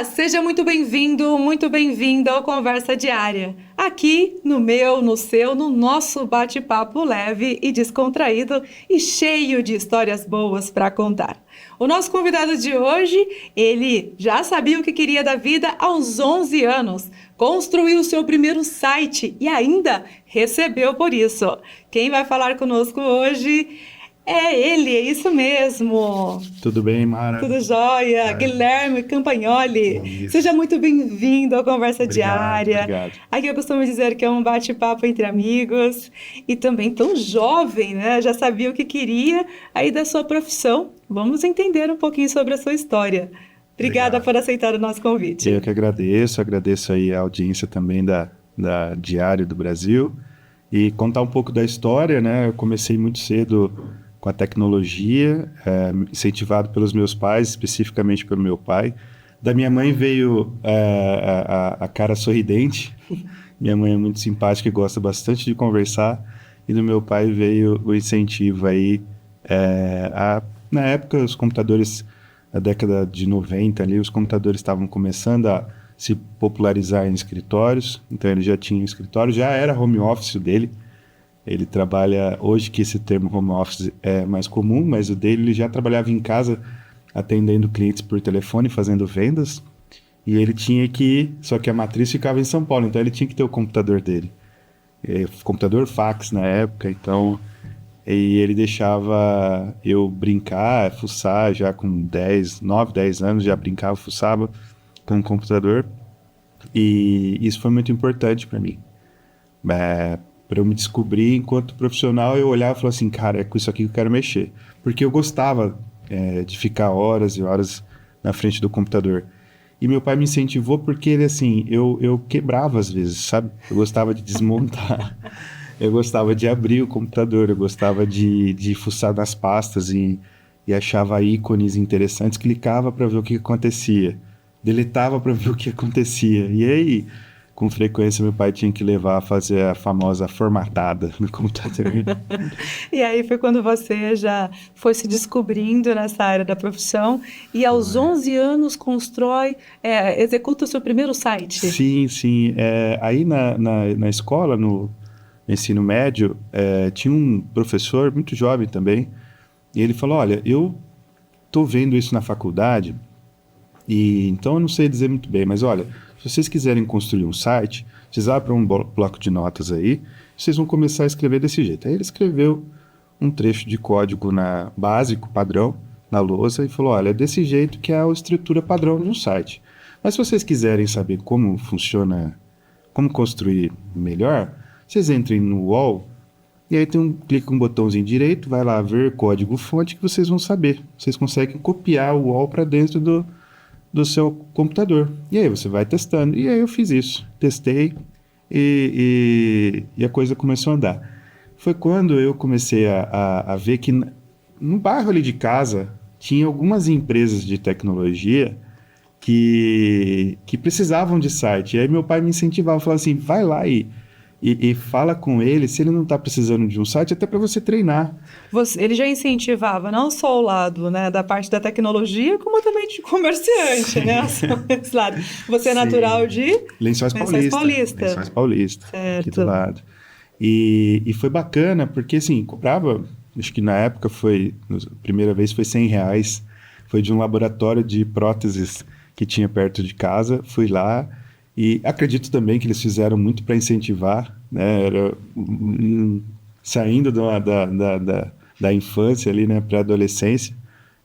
Seja muito bem-vindo, muito bem-vinda ao Conversa Diária. Aqui no meu, no seu, no nosso bate-papo leve e descontraído e cheio de histórias boas para contar. O nosso convidado de hoje, ele já sabia o que queria da vida aos 11 anos, construiu o seu primeiro site e ainda recebeu por isso. Quem vai falar conosco hoje é ele, é isso mesmo. Tudo bem, Mara? Tudo jóia, Guilherme Campagnoli. Isso. Seja muito bem-vindo ao Conversa Obrigado, Diária. obrigado. Aqui eu costumo dizer que é um bate-papo entre amigos e também tão jovem, né? Já sabia o que queria aí da sua profissão. Vamos entender um pouquinho sobre a sua história. Obrigada Obrigado. por aceitar o nosso convite. Eu que agradeço aí a audiência também da Diário do Brasil e contar um pouco da história, né? Eu comecei muito cedo com a tecnologia, incentivado pelos meus pais, especificamente pelo meu pai. Da minha mãe veio a cara sorridente. Minha mãe é muito simpática e gosta bastante de conversar. E do meu pai veio o incentivo aí. Na época, os computadores, na década de 90, ali, os computadores estavam começando a se popularizar em escritórios. Então, ele já tinha um escritório, já era home office dele. Ele trabalha, hoje que esse termo home office é mais comum, mas o dele ele já trabalhava em casa atendendo clientes por telefone, fazendo vendas, e ele tinha que ir, só que a matriz ficava em São Paulo, então ele tinha que ter o computador dele. Computador fax na época, então, e ele deixava eu brincar, fuçar, já com 9, 10 anos, já brincava, fuçava com o computador, e isso foi muito importante para mim. Para eu me descobrir enquanto profissional, eu olhava e falava assim, cara, é com isso aqui que eu quero mexer. Porque eu gostava de ficar horas e horas na frente do computador. E meu pai me incentivou porque ele, assim, eu quebrava às vezes, sabe? Eu gostava de desmontar, eu gostava de abrir o computador, eu gostava de fuçar nas pastas e achava ícones interessantes, clicava para ver o que acontecia, deletava para ver o que acontecia. E aí, com frequência, meu pai tinha que levar a fazer a famosa formatada no computador. E aí foi quando você já foi se descobrindo nessa área da profissão e aos 11 anos executa o seu primeiro site. Sim, sim. Aí na escola, no ensino médio, tinha um professor muito jovem também, e ele falou, olha, eu estou vendo isso na faculdade, e então eu não sei dizer muito bem, mas olha, se vocês quiserem construir um site, vocês abrem um bloco de notas aí, vocês vão começar a escrever desse jeito. Aí ele escreveu um trecho de código básico, padrão, na lousa, e falou, olha, é desse jeito que é a estrutura padrão de um site. Mas se vocês quiserem saber como funciona, como construir melhor, vocês entrem no UOL, e aí clica um botãozinho direito, vai lá ver código-fonte que vocês vão saber. Vocês conseguem copiar o UOL para dentro do seu computador. E aí você vai testando. E aí eu fiz isso. Testei e a coisa começou a andar. Foi quando eu comecei a ver que no bairro ali de casa tinha algumas empresas de tecnologia que precisavam de site. E aí meu pai me incentivava, falava assim, vai lá e fala com ele se ele não está precisando de um site, até para você treinar. Ele já incentivava não só o lado, né, da parte da tecnologia, como também de comerciante, Sim. né? Esse lado. Você é natural de Lençóis Paulista. Lençóis Paulista, aqui do lado. E foi bacana, porque assim, cobrava, acho que na época a primeira vez foi R$ 100, foi de um laboratório de próteses que tinha perto de casa, fui lá, e acredito também que eles fizeram muito para incentivar, né? Era saindo da infância ali, né, para a adolescência,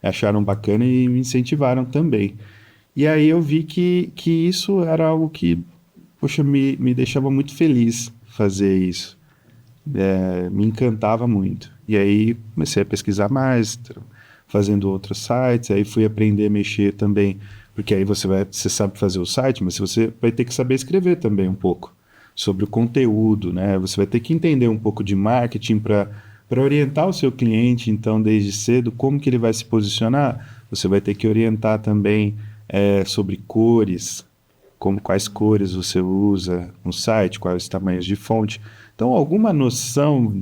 acharam bacana e me incentivaram também. E aí eu vi que isso era algo que, poxa, me deixava muito feliz fazer isso. Me encantava muito. E aí comecei a pesquisar mais, fazendo outros sites, aí fui aprender a mexer também, porque aí você sabe fazer o site, mas você vai ter que saber escrever também um pouco sobre o conteúdo, né? Você vai ter que entender um pouco de marketing para orientar o seu cliente, então, desde cedo, como que ele vai se posicionar. Você vai ter que orientar também sobre cores, quais cores você usa no site, quais os tamanhos de fonte. Então, alguma noção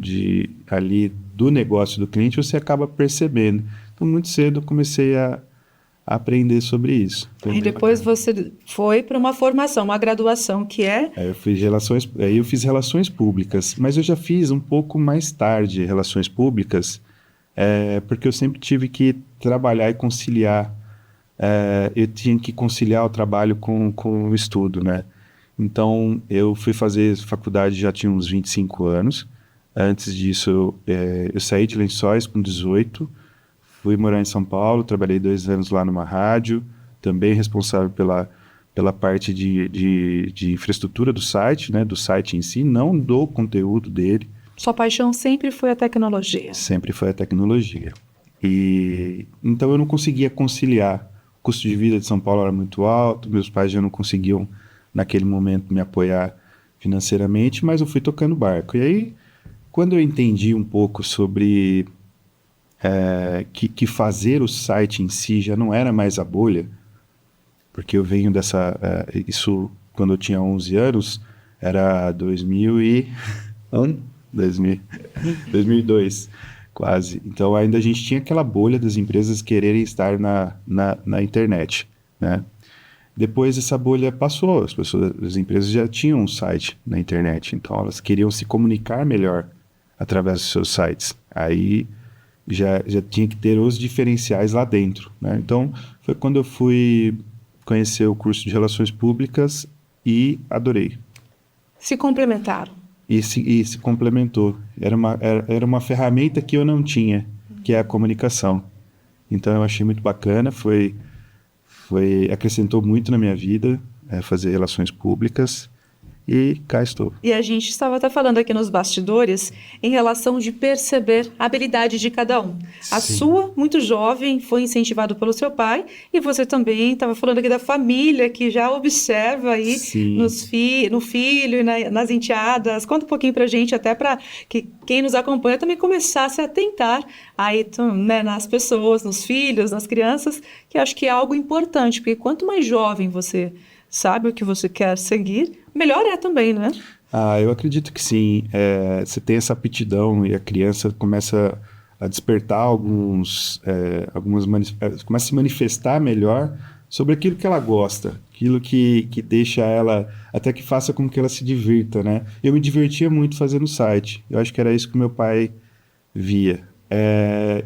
ali do negócio do cliente você acaba percebendo. Então, muito cedo eu comecei aprender sobre isso. Foi E bem depois bacana. você foi para uma formação, uma graduação que é Aí eu fiz relações públicas, mas eu já fiz um pouco mais tarde relações públicas, porque eu sempre tive que trabalhar e conciliar. Eu tinha que conciliar o trabalho com o estudo, né? Então, eu fui fazer faculdade já tinha uns 25 anos. Antes disso, eu saí de Lençóis com 18, fui morar em São Paulo, trabalhei 2 anos lá numa rádio, também responsável pela parte de infraestrutura do site, né? Do site em si, não do conteúdo dele. sua paixão sempre foi a tecnologia. Sempre foi a tecnologia. E então eu não conseguia conciliar. O custo de vida de São Paulo era muito alto, meus pais já não conseguiam, naquele momento, me apoiar financeiramente, mas eu fui tocando barco. E aí, quando eu entendi um pouco sobre que fazer o site em si já não era mais a bolha, porque eu venho isso quando eu tinha 11 anos, era 2002, quase. Então ainda a gente tinha aquela bolha das empresas quererem estar na internet, né? Depois essa bolha passou, as empresas já tinham um site na internet, então elas queriam se comunicar melhor através dos seus sites. Aí já tinha que ter os diferenciais lá dentro, né? Então foi quando eu fui conhecer o curso de Relações Públicas e adorei. Se complementaram. E se complementou. Era uma ferramenta que eu não tinha, que é a comunicação. Então eu achei muito bacana, acrescentou muito na minha vida, fazer relações públicas, e cá estou. E a gente estava até falando aqui nos bastidores em relação de perceber a habilidade de cada um. A Sim. sua, muito jovem, foi incentivado pelo seu pai, e você também estava falando aqui da família, que já observa aí Sim. no filho e nas enteadas. Conta um pouquinho pra gente, até para que quem nos acompanha também começasse a atentar aí, né, nas pessoas, nos filhos, nas crianças, que acho que é algo importante, porque quanto mais jovem você sabe o que você quer seguir, melhor é também, né? Eu acredito que sim. Você tem essa aptidão e a criança começa a despertar começa a se manifestar melhor sobre aquilo que ela gosta, aquilo que deixa ela, até que faça com que ela se divirta, né? Eu me divertia muito fazendo o site. Eu acho que era isso que meu pai via.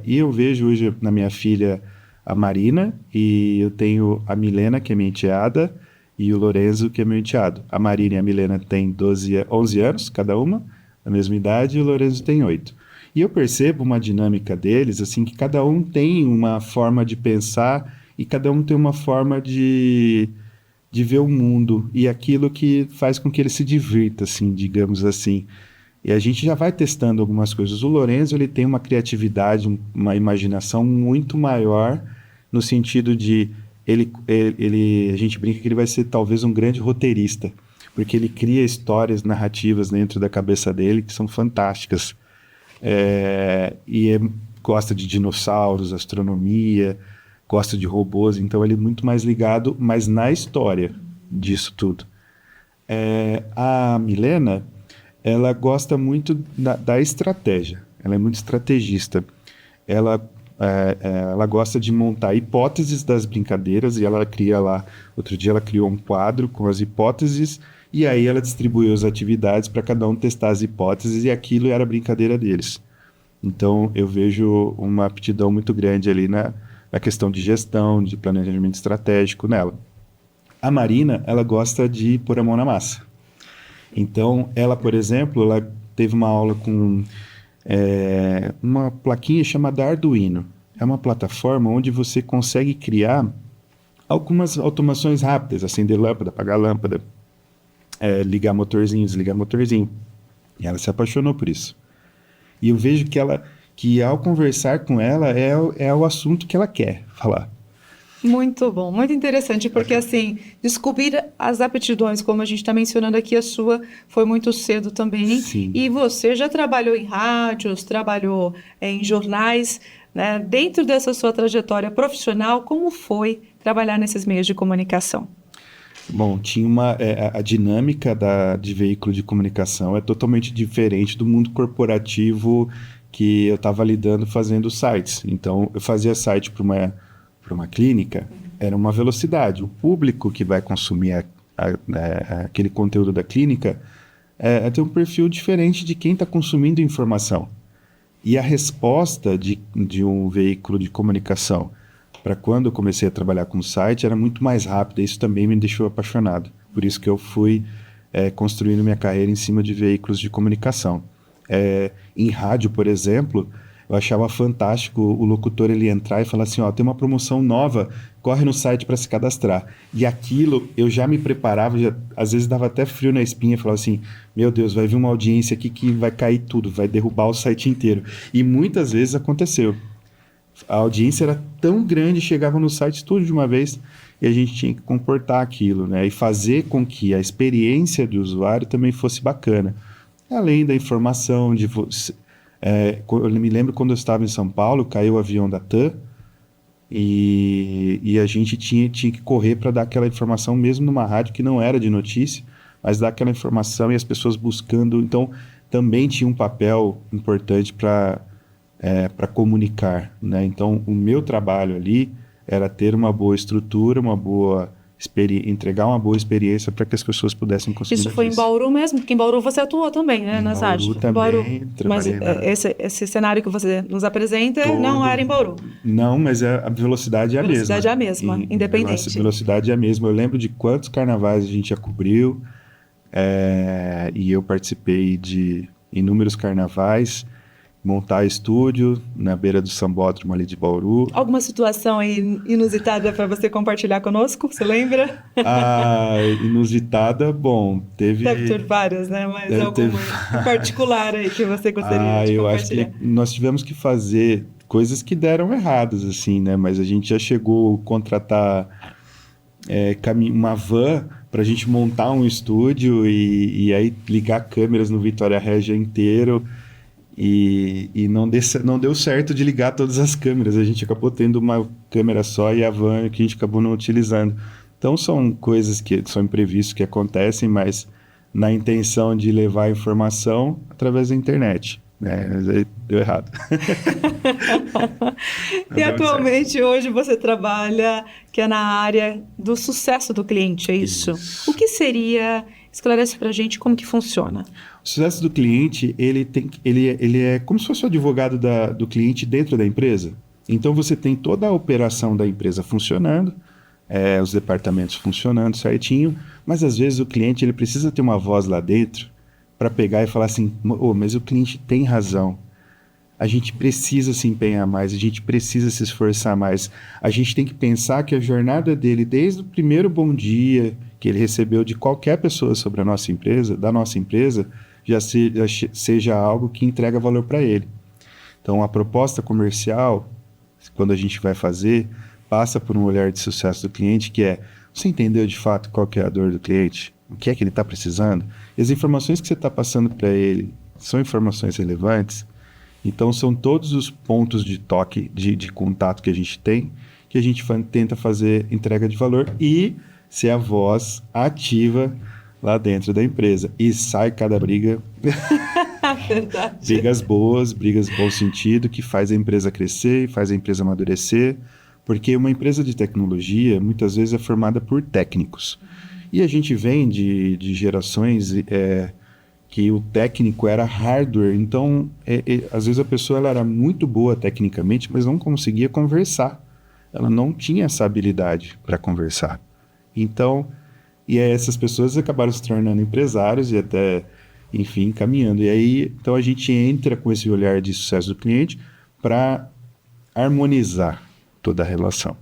E eu vejo hoje na minha filha a Marina, e eu tenho a Milena, que é minha enteada, e o Lorenzo, que é meu enteado. A Marina e a Milena têm 11 anos, cada uma, a mesma idade, e o Lorenzo tem 8. E eu percebo uma dinâmica deles, assim, que cada um tem uma forma de pensar e cada um tem uma forma de ver o mundo e aquilo que faz com que ele se divirta, assim, digamos assim. E a gente já vai testando algumas coisas. O Lorenzo, ele tem uma criatividade, uma imaginação muito maior, no sentido de a gente brinca que ele vai ser talvez um grande roteirista, porque ele cria histórias narrativas dentro da cabeça dele que são fantásticas. Gosta de dinossauros, astronomia, gosta de robôs, então ele é muito mais ligado, mas na história disso tudo. A Milena, ela gosta muito da estratégia, ela é muito estrategista. Ela gosta de montar hipóteses das brincadeiras, e ela cria lá, outro dia ela criou um quadro com as hipóteses, e aí ela distribuiu as atividades para cada um testar as hipóteses, e aquilo era a brincadeira deles. Então eu vejo uma aptidão muito grande ali na questão de gestão, de planejamento estratégico nela. A Marina, ela gosta de pôr a mão na massa. Então ela, por exemplo, ela teve uma aula com uma plaquinha chamada Arduino. É uma plataforma onde você consegue criar algumas automações rápidas, acender lâmpada, apagar lâmpada, ligar motorzinho, desligar motorzinho. E ela se apaixonou por isso. E eu vejo que ao conversar com ela é o assunto que ela quer falar. Muito bom, muito interessante, porque assim, descobrir as aptidões, como a gente está mencionando aqui, a sua foi muito cedo também. Sim. E você já trabalhou em rádios, trabalhou em jornais, né? Dentro dessa sua trajetória profissional, como foi trabalhar nesses meios de comunicação? Bom, tinha a dinâmica de veículo de comunicação é totalmente diferente do mundo corporativo que eu estava lidando fazendo sites. Então, eu fazia site para para uma clínica era uma velocidade. O público que vai consumir aquele conteúdo da clínica tem um perfil diferente de quem está consumindo informação. E a resposta de um veículo de comunicação para quando eu comecei a trabalhar com site era muito mais rápida. Isso também me deixou apaixonado. Por isso que eu fui construindo minha carreira em cima de veículos de comunicação. Em rádio, por exemplo, eu achava fantástico o locutor ele entrar e falar assim, tem uma promoção nova, corre no site para se cadastrar. E aquilo, eu já me preparava, às vezes dava até frio na espinha, falava assim, meu Deus, vai vir uma audiência aqui que vai cair tudo, vai derrubar o site inteiro. E muitas vezes aconteceu. A audiência era tão grande, chegava no site tudo de uma vez, e a gente tinha que comportar aquilo, né? E fazer com que a experiência do usuário também fosse bacana. Além da informação, eu me lembro quando eu estava em São Paulo, caiu o avião da TAM, e a gente tinha que correr para dar aquela informação, mesmo numa rádio que não era de notícia, mas dar aquela informação e as pessoas buscando. Então, também tinha um papel importante para comunicar, né? Então, o meu trabalho ali era ter uma boa estrutura, entregar uma boa experiência para que as pessoas pudessem consumir. Isso foi em Bauru mesmo? Porque em Bauru você atuou também, né? Nas rádios. Também, mas esse cenário que você nos apresenta não era em Bauru? Não, mas a velocidade é a mesma. A velocidade é a mesma, independente. A velocidade é a mesma. Eu lembro de quantos carnavais a gente já cobriu, e eu participei de inúmeros carnavais, montar estúdio na beira do Sambódromo ali de Bauru. Alguma situação aí inusitada para você compartilhar conosco? Você lembra? Inusitada, bom, teve... Deve ter várias, né? Mas alguma em particular aí que você gostaria de compartilhar? Eu acho que nós tivemos que fazer coisas que deram erradas, assim, né? Mas a gente já chegou a contratar uma van para a gente montar um estúdio e aí ligar câmeras no Vitória Regia inteiro. E não deu certo de ligar todas as câmeras. A gente acabou tendo uma câmera só e a van que a gente acabou não utilizando. Então são coisas que são imprevistos que acontecem, mas na intenção de levar a informação através da internet. Mas aí deu errado. E atualmente, hoje, você trabalha que é na área do sucesso do cliente, é isso? O que seria... Esclarece para a gente como que funciona. O sucesso do cliente, ele é como se fosse o advogado do cliente dentro da empresa. Então, você tem toda a operação da empresa funcionando, os departamentos funcionando certinho, mas às vezes o cliente ele precisa ter uma voz lá dentro para pegar e falar assim, mas o cliente tem razão. A gente precisa se empenhar mais, a gente precisa se esforçar mais. A gente tem que pensar que a jornada dele, desde o primeiro bom dia que ele recebeu de qualquer pessoa sobre a nossa empresa, da nossa empresa, já seja algo que entrega valor para ele. Então, a proposta comercial, quando a gente vai fazer, passa por um olhar de sucesso do cliente, que você entendeu de fato qual que é a dor do cliente? O que é que ele está precisando? E as informações que você está passando para ele são informações relevantes? Então, são todos os pontos de toque, de contato que a gente tem, que a gente tenta fazer entrega de valor e ser a voz ativa lá dentro da empresa. E sai cada briga. Verdade. Brigas boas, brigas em bom sentido, que faz a empresa crescer, faz a empresa amadurecer. Porque uma empresa de tecnologia, muitas vezes, é formada por técnicos. E a gente vem de gerações que o técnico era hardware. Então, às vezes a pessoa ela era muito boa tecnicamente, mas não conseguia conversar. Ela não tinha essa habilidade para conversar. Então, essas pessoas acabaram se tornando empresários e até, enfim, caminhando. E aí, então a gente entra com esse olhar de sucesso do cliente para harmonizar toda a relação.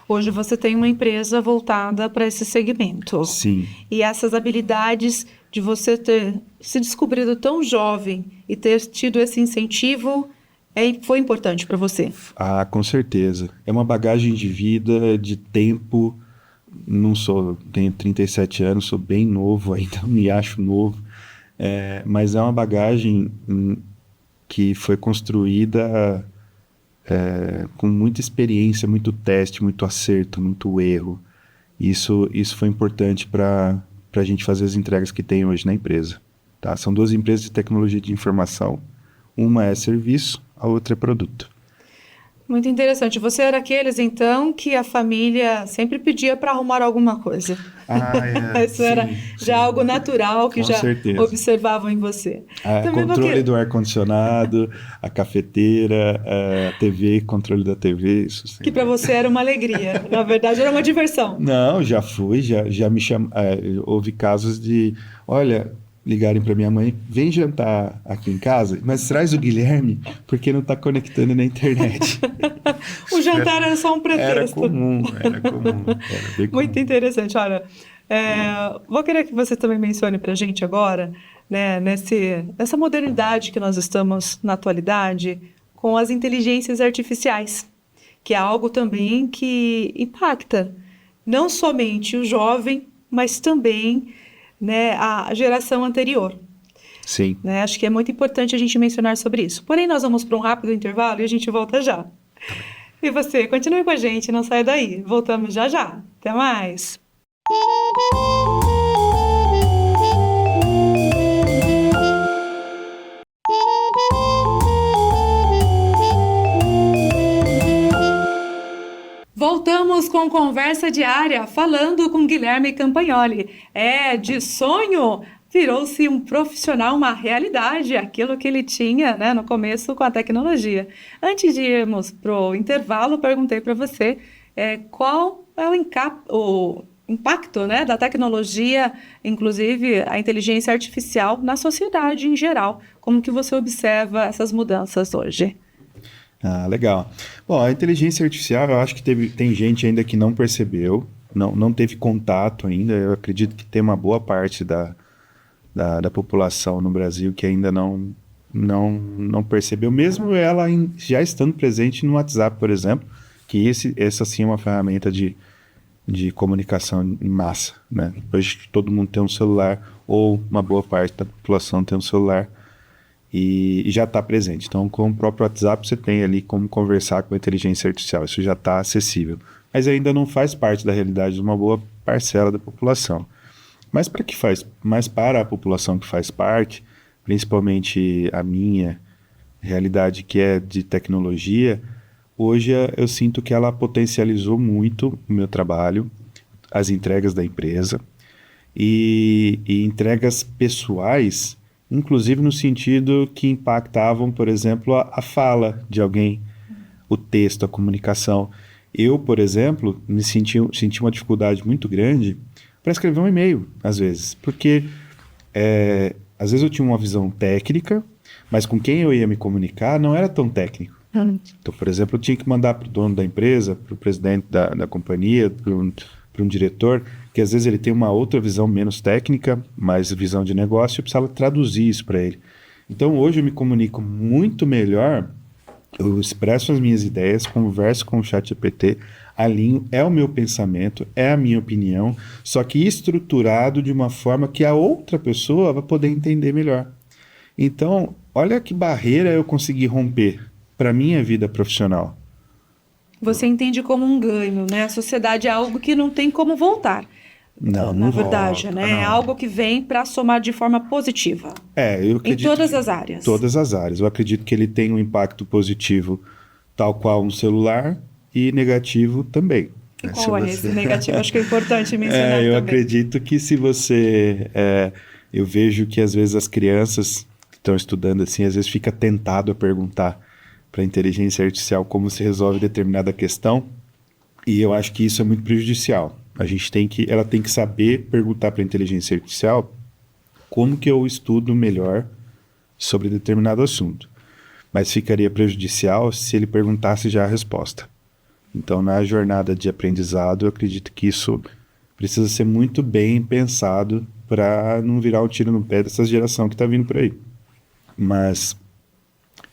Hoje você tem uma empresa voltada para esse segmento. Sim. E essas habilidades de você ter se descobrido tão jovem e ter tido esse incentivo foi importante para você? Com certeza. É uma bagagem de vida, de tempo. Tenho 37 anos, sou bem novo, ainda me acho novo, mas é uma bagagem que foi construída com muita experiência, muito teste, muito acerto, muito erro. Isso foi importante para a gente fazer as entregas que tem hoje na empresa. Tá? São duas empresas de tecnologia de informação, uma é serviço, a outra é produto. Muito interessante. Você era aqueles, então, que a família sempre pedia para arrumar alguma coisa. Isso era Sim, já sim, algo natural que com já certeza. observavam em você. Também Controle porque do ar-condicionado, a cafeteira, a TV, controle da TV, isso que sim. para você era uma alegria. Na verdade, era uma diversão. Não, já fui, já me houve casos de, olha, ligarem para minha mãe, vem jantar aqui em casa, mas traz o Guilherme, porque não está conectando na internet. O jantar era só um Era pretexto. comum, era comum, era bem Muito comum. interessante. Olha, vou querer que você também mencione para a gente agora, né, nessa modernidade que nós estamos na atualidade, com as inteligências artificiais, que é algo também que impacta não somente o jovem, mas também, né, a geração anterior. Sim. Né? Acho que é muito importante a gente mencionar sobre isso. Porém, nós vamos para um rápido intervalo e a gente volta já. E você, continue com a gente, não saia daí. Voltamos já já. Até mais. Voltamos com Conversa Diária, falando com Guilherme Campagnoli. De sonho virou-se um profissional, uma realidade, aquilo que ele tinha, né, no começo com a tecnologia. Antes de irmos para o intervalo, perguntei para você qual é o impacto, né, da tecnologia, inclusive a inteligência artificial, na sociedade em geral. Como que você observa essas mudanças hoje? Legal. Bom, a inteligência artificial, eu acho que tem gente ainda que não percebeu, não teve contato ainda. Eu acredito que tem uma boa parte da população no Brasil que ainda não percebeu, mesmo ela já estando presente no WhatsApp, por exemplo, que essa sim é uma ferramenta de comunicação em massa, né? Hoje todo mundo tem um celular, ou uma boa parte da população tem um celular, e já está presente. Então, com o próprio WhatsApp, você tem ali como conversar com a inteligência artificial. Isso já está acessível. Mas ainda não faz parte da realidade de uma boa parcela da população. Mas para a população que faz parte, principalmente a minha realidade, que é de tecnologia, hoje eu sinto que ela potencializou muito o meu trabalho, as entregas da empresa e entregas pessoais, inclusive no sentido que impactavam, por exemplo, a fala de alguém, o texto, a comunicação. Eu, por exemplo, senti uma dificuldade muito grande para escrever um e-mail, às vezes, porque às vezes eu tinha uma visão técnica, mas com quem eu ia me comunicar não era tão técnico. Então, por exemplo, eu tinha que mandar para o dono da empresa, para o presidente da companhia, para um diretor, que às vezes ele tem uma outra visão menos técnica, mais visão de negócio, eu precisava traduzir isso para ele. Então, hoje eu me comunico muito melhor, eu expresso as minhas ideias, converso com o ChatGPT, alinho, é o meu pensamento, é a minha opinião, só que estruturado de uma forma que a outra pessoa vai poder entender melhor. Então, olha que barreira eu consegui romper para a minha vida profissional. Você entende como um ganho, né? A sociedade é algo que não tem como voltar. Não Na verdade, volta, né? É não. algo que vem para somar de forma positiva. Eu acredito Em todas que as áreas. todas as áreas. Eu acredito que ele tem um impacto positivo, tal qual um celular, e negativo também. E qual é esse negativo? Acho que é importante mencionar Eu também. acredito que se você... eu vejo que às vezes as crianças que estão estudando assim, às vezes fica tentado a perguntar para a inteligência artificial como se resolve determinada questão, e eu acho que isso é muito prejudicial. Ela tem que saber perguntar para a inteligência artificial como que eu estudo melhor sobre determinado assunto. Mas ficaria prejudicial se ele perguntasse já a resposta. Então, na jornada de aprendizado, eu acredito que isso precisa ser muito bem pensado para não virar um tiro no pé dessa geração que está vindo por aí.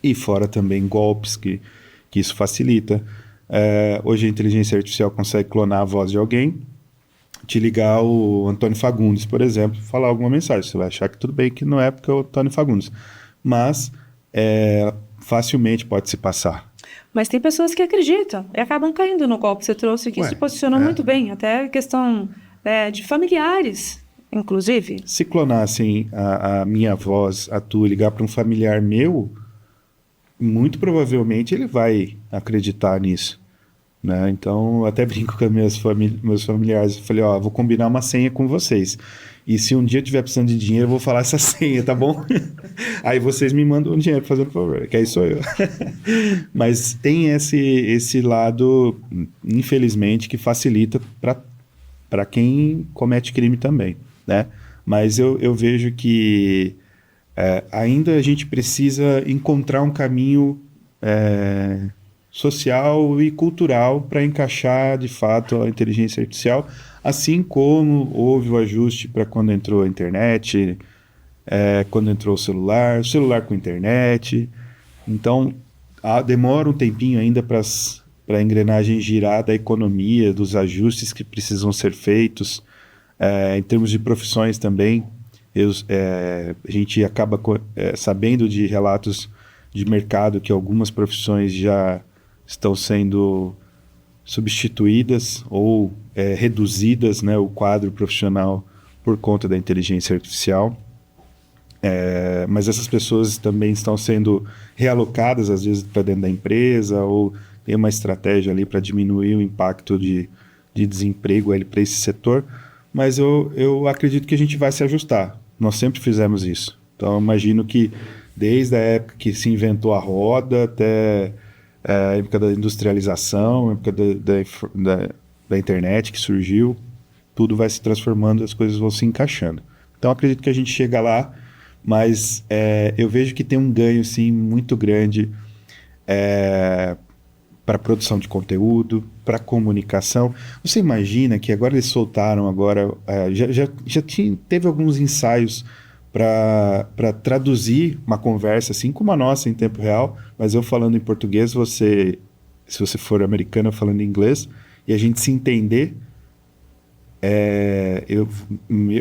E fora também golpes que isso facilita. Hoje a inteligência artificial consegue clonar a voz de alguém, te ligar o Antônio Fagundes, por exemplo, falar alguma mensagem. Você vai achar que tudo bem que não é porque é o Antônio Fagundes. Mas facilmente pode se passar. Mas tem pessoas que acreditam e acabam caindo no golpe. Você trouxe aqui, se posicionou muito bem. Até questão de familiares, inclusive. Se clonassem a minha voz, a tua, ligar para um familiar meu, muito provavelmente ele vai acreditar nisso, né? Então, eu até brinco com meus familiares, eu falei, ó, vou combinar uma senha com vocês. E se um dia eu tiver precisando de dinheiro, eu vou falar essa senha, tá bom? Aí vocês me mandam o dinheiro, fazendo favor, que aí sou eu. Mas tem esse lado, infelizmente, que facilita para quem comete crime também, né? Mas eu vejo que ainda a gente precisa encontrar um caminho social e cultural para encaixar, de fato, a inteligência artificial, assim como houve o ajuste para quando entrou a internet, quando entrou o celular com internet. Então, demora um tempinho ainda para a engrenagem girar da economia, dos ajustes que precisam ser feitos. Em termos de profissões também, a gente acaba sabendo de relatos de mercado que algumas profissões já estão sendo substituídas ou reduzidas, né, o quadro profissional por conta da inteligência artificial. Mas essas pessoas também estão sendo realocadas, às vezes, para dentro da empresa, ou tem uma estratégia ali para diminuir o impacto de desemprego para esse setor. Mas eu acredito que a gente vai se ajustar. Nós sempre fizemos isso. Então, eu imagino que desde a época que se inventou a roda até a época da industrialização, a época da internet que surgiu, tudo vai se transformando, as coisas vão se encaixando. Então, acredito que a gente chega lá, mas eu vejo que tem um ganho, sim, muito grande para produção de conteúdo, para comunicação. Você imagina que agora eles soltaram, teve alguns ensaios para traduzir uma conversa, assim como a nossa em tempo real, mas eu falando em português, se você for americano, eu falando em inglês, e a gente se entender,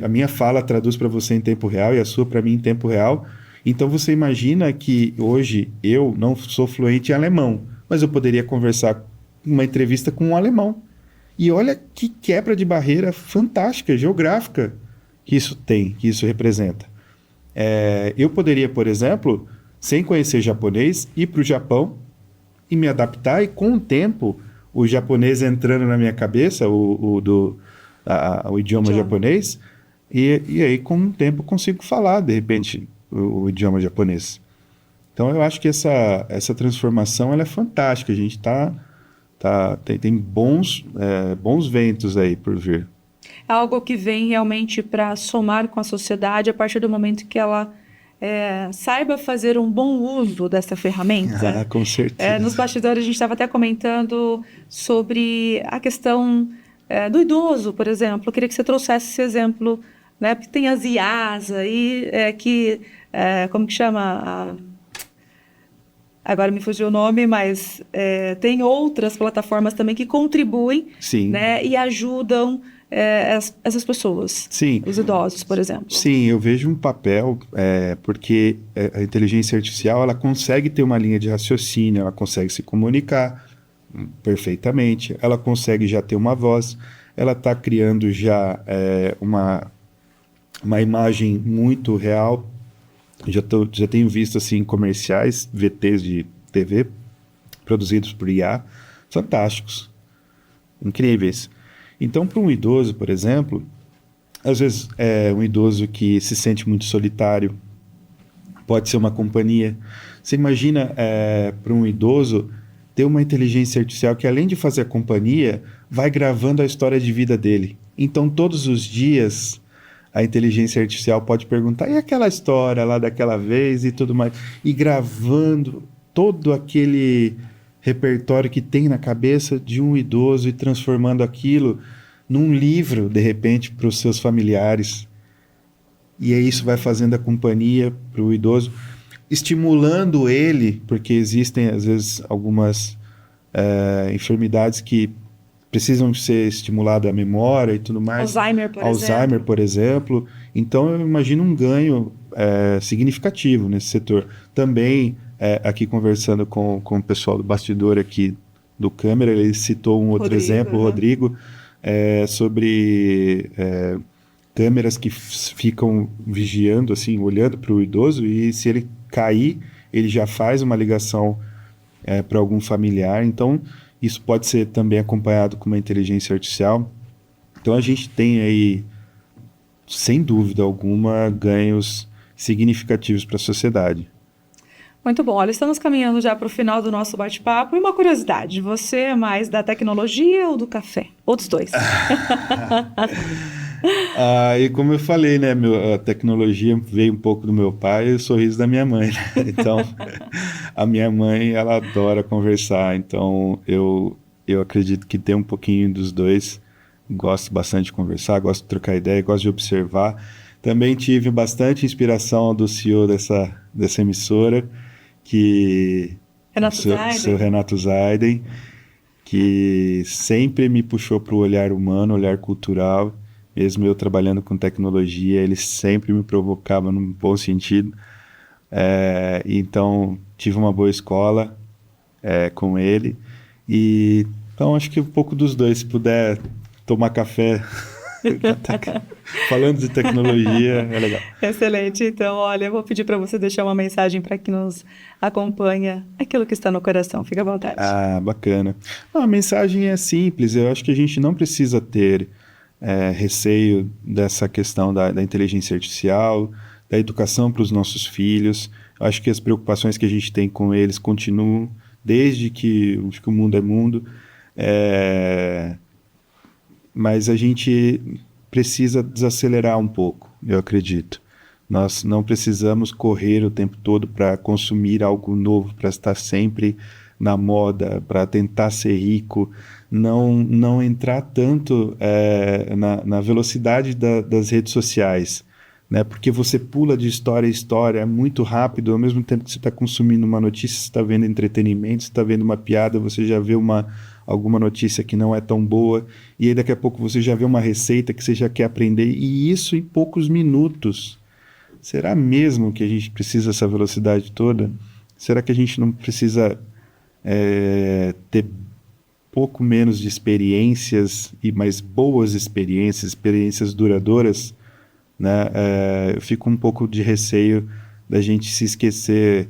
a minha fala traduz para você em tempo real e a sua para mim em tempo real. Então você imagina que hoje eu não sou fluente em alemão, mas eu poderia conversar uma entrevista com um alemão. E olha que quebra de barreira fantástica, geográfica, que isso representa. Eu poderia, por exemplo, sem conhecer japonês, ir para o Japão e me adaptar, e com o tempo, o japonês entrando na minha cabeça, o idioma japonês, e aí com o tempo consigo falar, de repente, o idioma japonês. Então eu acho que essa transformação ela é fantástica. A gente tem bons ventos aí por vir. É algo que vem realmente para somar com a sociedade a partir do momento que ela saiba fazer um bom uso dessa ferramenta. Com certeza. Nos bastidores a gente estava até comentando sobre a questão do idoso, por exemplo. Eu queria que você trouxesse esse exemplo, né? Porque tem as IAs aí como que chama? Agora me fugiu o nome, mas tem outras plataformas também que contribuem, né, e ajudam essas pessoas, sim, os idosos, por exemplo. Sim, eu vejo um papel, porque a inteligência artificial ela consegue ter uma linha de raciocínio, ela consegue se comunicar perfeitamente, ela consegue já ter uma voz, ela está criando já uma imagem muito real. Já tenho visto assim comerciais, VTs de TV produzidos por IA, fantásticos, incríveis. Então, para um idoso, por exemplo, às vezes um idoso que se sente muito solitário, pode ser uma companhia. Você imagina para um idoso ter uma inteligência artificial que, além de fazer a companhia, vai gravando a história de vida dele. Então, todos os dias a inteligência artificial pode perguntar, e aquela história lá daquela vez e tudo mais, e gravando todo aquele repertório que tem na cabeça de um idoso e transformando aquilo num livro, de repente, para os seus familiares. E aí isso vai fazendo a companhia para o idoso, estimulando ele, porque existem, às vezes, algumas enfermidades que precisam ser estimulada a memória e tudo mais. Alzheimer, por exemplo. Então, eu imagino um ganho significativo nesse setor. Também, aqui conversando com o pessoal do bastidor aqui do câmera, ele citou um outro exemplo, o Rodrigo, sobre câmeras que ficam vigiando, assim, olhando para o idoso, e se ele cair, ele já faz uma ligação para algum familiar. Então, isso pode ser também acompanhado com uma inteligência artificial. Então, a gente tem aí, sem dúvida alguma, ganhos significativos para a sociedade. Muito bom. Olha, estamos caminhando já para o final do nosso bate-papo. E uma curiosidade, você é mais da tecnologia ou do café? Ou dos dois? E como eu falei, né, a tecnologia veio um pouco do meu pai e o sorriso da minha mãe, né? Então, a minha mãe, ela adora conversar, então eu acredito que tem um pouquinho dos dois. Gosto bastante de conversar, gosto de trocar ideia, gosto de observar. Também tive bastante inspiração do CEO dessa emissora, que o seu Renato Zaiden, que sempre me puxou para o olhar humano, olhar cultural. Mesmo eu trabalhando com tecnologia, ele sempre me provocava num bom sentido. Então, tive uma boa escola com ele. Então, acho que um pouco dos dois, se puder tomar café falando de tecnologia, é legal. Excelente. Então, olha, eu vou pedir para você deixar uma mensagem para quem nos acompanha, aquilo que está no coração. Fica à vontade. Bacana. A mensagem é simples. Eu acho que a gente não precisa ter receio dessa questão da inteligência artificial, da educação para os nossos filhos. Eu acho que as preocupações que a gente tem com eles continuam desde que o mundo é mundo. Mas a gente precisa desacelerar um pouco, eu acredito. Nós não precisamos correr o tempo todo para consumir algo novo, para estar sempre na moda, para tentar ser rico, não entrar tanto na velocidade das redes sociais, né? Porque você pula de história em história muito rápido, ao mesmo tempo que você está consumindo uma notícia, você está vendo entretenimento, você está vendo uma piada, você já vê alguma notícia que não é tão boa, e aí daqui a pouco você já vê uma receita que você já quer aprender, e isso em poucos minutos. Será mesmo que a gente precisa dessa velocidade toda? Será que a gente não precisa ter pouco menos de experiências, e mais boas experiências duradouras, né? Eu fico um pouco de receio da gente se esquecer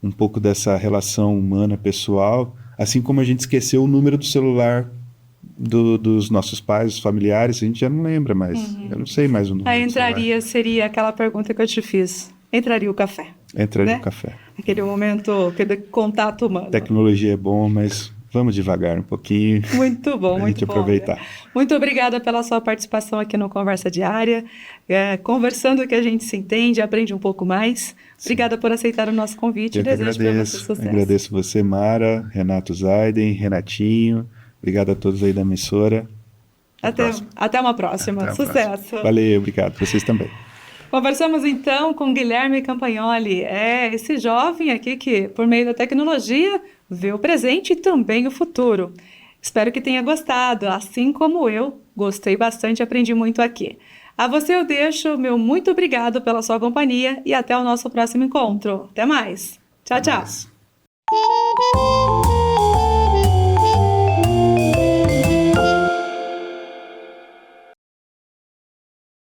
um pouco dessa relação humana, pessoal, assim como a gente esqueceu o número do celular dos nossos pais, dos familiares, a gente já não lembra mais. Eu não sei mais o número. Aí seria aquela pergunta que eu te fiz. Entraria o café. Entraria o café. Aquele momento, aquele contato humano. Tecnologia é bom, mas vamos devagar um pouquinho. Muito bom, muito gente bom. Aproveitar. Muito obrigada pela sua participação aqui no Conversa Diária. Conversando que a gente se entende, aprende um pouco mais. Obrigada por aceitar o nosso convite. Eu desejo para você sucesso. Agradeço você, Mara, Renato Zaiden, Renatinho. Obrigado a todos aí da emissora. Até uma próxima. Sucesso. Valeu, obrigado. Vocês também. Conversamos então com Guilherme Campagnoli, esse jovem aqui que, por meio da tecnologia, vê o presente e também o futuro. Espero que tenha gostado, assim como eu, gostei bastante e aprendi muito aqui. A você eu deixo o meu muito obrigado pela sua companhia e até o nosso próximo encontro. Até mais. Tchau, tchau.